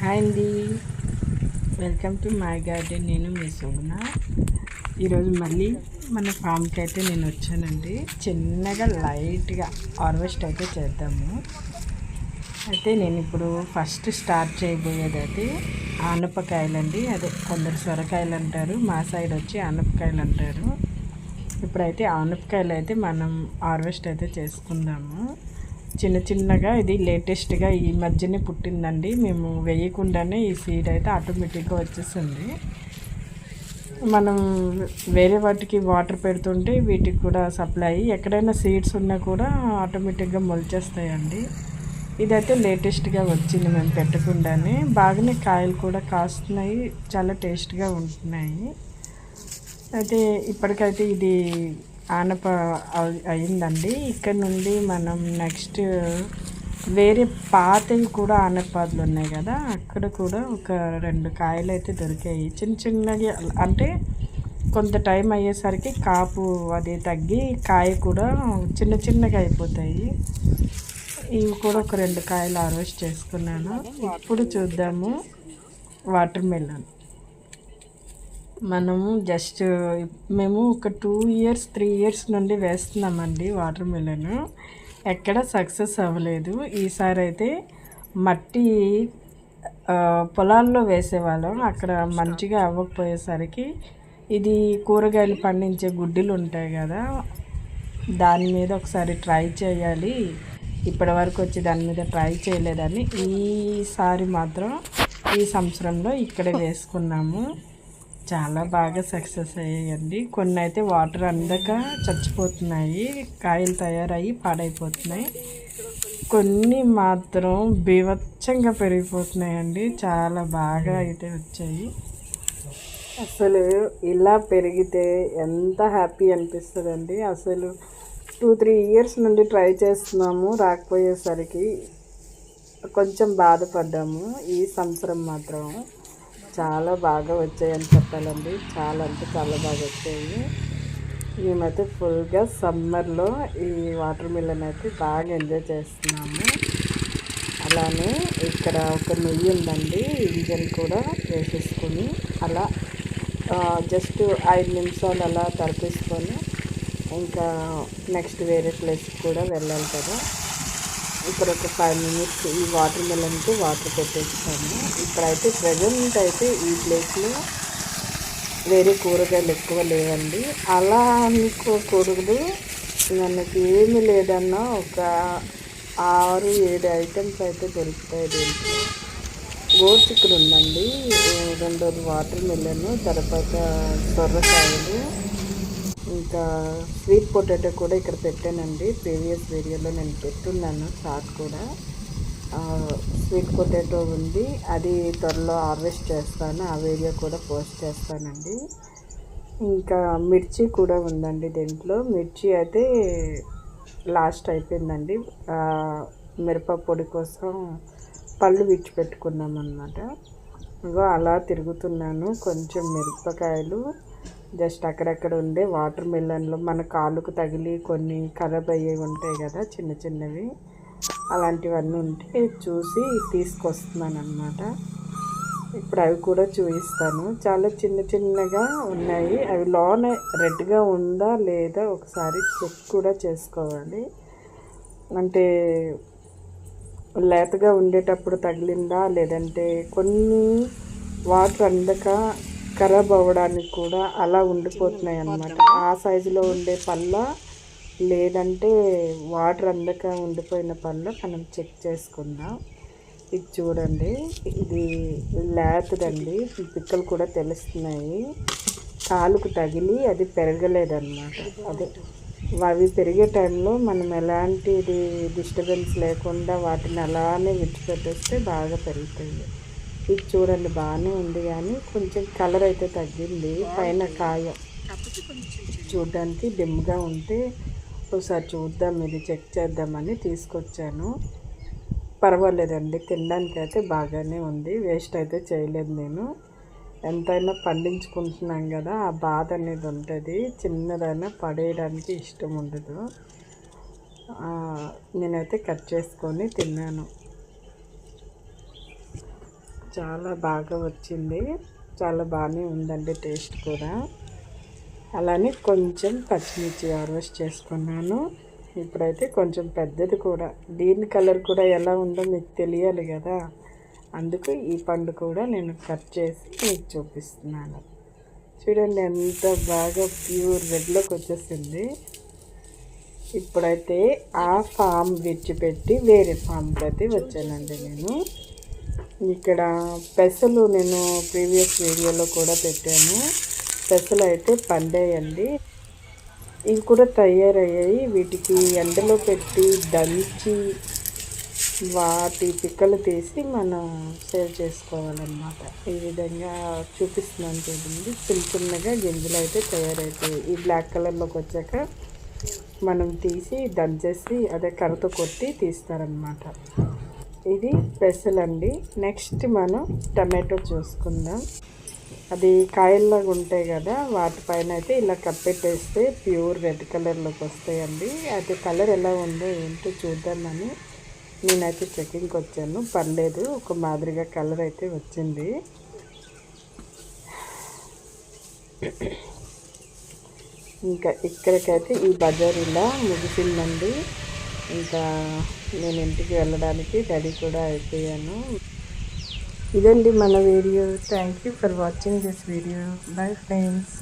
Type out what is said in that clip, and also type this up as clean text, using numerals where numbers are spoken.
Hi అండి, welcome to my garden. నేను మీ సుగుణ. ఈరోజు మళ్ళీ మన ఫామ్కి అయితే నేను వచ్చానండి. చిన్నగా లైట్గా హార్వెస్ట్ అయితే చేద్దాము. అయితే నేను ఇప్పుడు ఫస్ట్ స్టార్ట్ చేయబోయేది అయితే ఆనపకాయలండి. అదే కొందరు సొరకాయలు అంటారు, మా సైడ్ వచ్చి ఆనపకాయలు అంటారు. ఇప్పుడైతే ఆనపకాయలు అయితే మనం హార్వెస్ట్ అయితే చేసుకుందాము. చిన్న చిన్నగా ఇది లేటెస్ట్గా ఈ మధ్యనే పుట్టిందండి. మేము వేయకుండానే ఈ సీడ్ అయితే ఆటోమేటిక్గా వచ్చేసింది. మనం వేరే వాటికి వాటర్ పెడుతుంటే వీటికి కూడా సప్లై ఎక్కడైనా సీడ్స్ ఉన్నా కూడా ఆటోమేటిక్గా మొలిచేస్తాయండి. ఇదైతే లేటెస్ట్గా వచ్చింది మేము పెట్టకుండానే. బాగానే కాయలు కూడా కాస్తున్నాయి, చాలా టేస్ట్గా ఉంటున్నాయి. అయితే ఇప్పటికైతే ఇది ఆనప అయిందండి. ఇక్కడ నుండి మనం నెక్స్ట్ వేరే పాతవి కూడా ఆనపాదులు ఉన్నాయి కదా, అక్కడ కూడా ఒక 2 కాయలు అయితే దొరికాయి. చిన్న చిన్నగా, అంటే కొంత టైం అయ్యేసరికి కాపు అది తగ్గి కాయ కూడా చిన్న చిన్నగా అయిపోతాయి. ఇవి కూడా ఒక 2 కాయలు హార్వెస్ట్ చేసుకున్నాను. ఇప్పుడు చూద్దాము వాటర్ మెలన్. మనము జస్ట్ మేము ఒక 2 ఇయర్స్ 3 ఇయర్స్ నుండి వేస్తున్నామండి వాటర్ మిలన్. ఎక్కడ సక్సెస్ అవ్వలేదు. ఈసారి అయితే మట్టి పొలాల్లో వేసేవాళ్ళం, అక్కడ మంచిగా అవ్వకపోయేసరికి ఇది కూరగాయలు పండించే గుడ్డలు ఉంటాయి కదా, దాని మీద ఒకసారి ట్రై చేయాలి. ఇప్పటి వరకు వచ్చి దాని మీద ట్రై చేయలేదని ఈసారి మాత్రం ఈ సంవత్సరంలో ఇక్కడే వేసుకున్నాము. చాలా బాగా సక్సెస్ అయ్యాయండి. కొన్ని అయితే వాటర్ అందక చచ్చిపోతున్నాయి, కాయలు తయారయ్యి పాడైపోతున్నాయి. కొన్ని మాత్రం బీభత్సంగా పెరిగిపోతున్నాయండి. చాలా బాగా అయితే వచ్చాయి. అసలు ఇలా పెరిగితే ఎంత హ్యాపీ అనిపిస్తుందండి. అసలు 2-3 ఇయర్స్ నుండి ట్రై చేస్తున్నాము, రాకపోయేసరికి కొంచెం బాధపడ్డాము. ఈ సంవత్సరం మాత్రం చాలా బాగా వచ్చాయని చెప్పాలండి. చాలా అంటే చాలా బాగా వచ్చాయి. మేమైతే ఫుల్గా సమ్మర్లో ఈ వాటర్ మిలన్ అయితే బాగా ఎంజాయ్ చేస్తున్నాము. అలానే ఇక్కడ ఒక నెయ్యి ఉందండి, ఇంజన్ కూడా వేసేసుకొని అలా జస్ట్ 5 నిమిషాలు అలా తరిపేసుకొని ఇంకా నెక్స్ట్ వేరే ప్లేస్కి కూడా వెళ్ళాలి కదా. ఇక్కడ ఒక 5 మినిట్స్ ఈ వాటర్ మెలన్కి వాటర్ పెట్టేస్తాము. ఇప్పుడైతే ప్రజెంట్ అయితే ఈ ప్లేస్లో వేరే కూరగాయలు ఎక్కువ లేవండి. అలా అనుకోకూడదు, మనకి ఏమీ లేదన్నా ఒక 6-7 ఐటమ్స్ అయితే దొరుకుతాయి దీంట్లో. గోరుచిక్కుడు ఉందండి, 2 వాటర్ మెలన్, తర్వాత సొరకాయలు, ఇంకా స్వీట్ పొటాటో కూడా ఇక్కడ పెట్టానండి. ప్రీవియస్ వీడియోలో నేను పెట్టున్నాను చాట్ కూడా. స్వీట్ పొటాటో ఉంది, అది త్వరలో హార్వెస్ట్ చేస్తాను, ఆ వీడియో కూడా పోస్ట్ చేస్తానండి. ఇంకా మిర్చి కూడా ఉందండి దీంట్లో. మిర్చి అయితే లాస్ట్ అయిపోయిందండి. మిరప పొడి కోసం పళ్ళు విడిచిపెట్టుకున్నాం అన్నమాట. ఇగో అలా తిరుగుతున్నాను. కొంచెం మిరపకాయలు జస్ట్ అక్కడక్కడ ఉండే వాటర్ మిలన్లో మన కాళ్ళకు తగిలి కొన్ని ఖరాబ్ అయ్యేవి ఉంటాయి కదా, చిన్న చిన్నవి, అలాంటివన్నీ ఉంటే చూసి తీసుకొస్తున్నాను అన్నమాట. ఇప్పుడు అవి కూడా చూపిస్తాను. చాలా చిన్న చిన్నగా ఉన్నాయి. అవి లోనే రెడ్గా ఉందా లేదా ఒకసారి చెక్ కూడా చేసుకోవాలి. అంటే లేతగా ఉండేటప్పుడు తగిలిందా, లేదంటే కొన్ని వాటర్ అందక ఖరాబ్ అవ్వడానికి కూడా అలా ఉండిపోతున్నాయి అన్నమాట. ఆ సైజులో ఉండే పళ్ళ, లేదంటే వాటర్ అందక ఉండిపోయిన పళ్ళ మనం చెక్ చేసుకుందాం. ఇది చూడండి, ఇది లేతదండి, పిక్కలు కూడా తెలుస్తున్నాయి. కాలుకు తగిలి అది పెరగలేదన్నమాట. అదే అవి పెరిగే టైంలో మనం ఎలాంటి డిస్టర్బెన్స్ లేకుండా వాటిని అలానే విడిచిపెట్టేస్తే బాగా పెరుగుతాయి. ఇది చూడండి బాగానే ఉంది, కానీ కొంచెం కలర్ అయితే తగ్గింది. పైన కాయ చూడడానికి డిమ్గా ఉంటే ఒకసారి చూద్దాం, ఇది చెక్ చేద్దామని తీసుకొచ్చాను. పర్వాలేదండి, తినడానికి అయితే బాగానే ఉంది. వేస్ట్ అయితే చేయలేదు నేను. ఎంతైనా పండించుకుంటున్నాం కదా, ఆ బాధ అనేది ఉంటుంది. చిన్నదైనా పడేయడానికి ఇష్టం ఉండదు. నేనైతే కట్ చేసుకొని తిన్నాను. చాలా బాగా వచ్చింది. చాలా బాగానే ఉందండి టేస్ట్ కూడా. అలానే కొంచెం పచ్చిమిర్చి హార్వెస్ట్ చేసుకున్నాను. ఇప్పుడైతే కొంచెం పెద్దది కూడా, దీని కలర్ కూడా ఎలా ఉందో మీకు తెలియాలి కదా, అందుకు ఈ పండు కూడా నేను కట్ చేసి మీకు చూపిస్తున్నాను. చూడండి ఎంత బాగా ప్యూర్ రెడ్లోకి వచ్చేసింది. ఇప్పుడైతే ఆ ఫామ్ విడిచిపెట్టి వేరే ఫామ్కి అయితే వచ్చానండి నేను. ఇక్కడ పెసలు నేను ప్రీవియస్ వీడియోలో కూడా పెట్టాను. పెసలు అయితే పండేయండి, ఇవి కూడా తయారయ్యాయి. వీటికి ఎండలో పెట్టి దంచి వాటి పిక్కలు తీసి మనం సేవ్ చేసుకోవాలన్నమాట. ఈ విధంగా చూపిస్తున్నాను చూడండి. చిన్న చిన్నగా గింజలు అయితే తయారవుతాయి. ఈ బ్లాక్ కలర్లోకి వచ్చాక మనం తీసి దంచేసి అదే కర్రతో కొట్టి తీస్తారనమాట. ఇది పెసలండి. నెక్స్ట్ మనం టమాటో చూసుకుందాం. అది కాయల్లాగా ఉంటాయి కదా, వాటిపైన అయితే ఇలా కప్పెట్టేస్తే ప్యూర్ రెడ్ కలర్లోకి వస్తాయండి. అది కలర్ ఎలా ఉందో ఏంటో చూద్దామని నేనైతే చెకింగ్కి వచ్చాను. పర్లేదు, ఒక మాదిరిగా కలర్ అయితే వచ్చింది. ఇంకా ఇక్కడికైతే ఈ బజార్ ఇలా ముగిసిందండి. ఇంకా నేను ఇంటికి వెళ్ళడానికి రెడీ కూడా అయిపోయాను. ఇదండి మన video. Thank you for watching this video. Bye friends.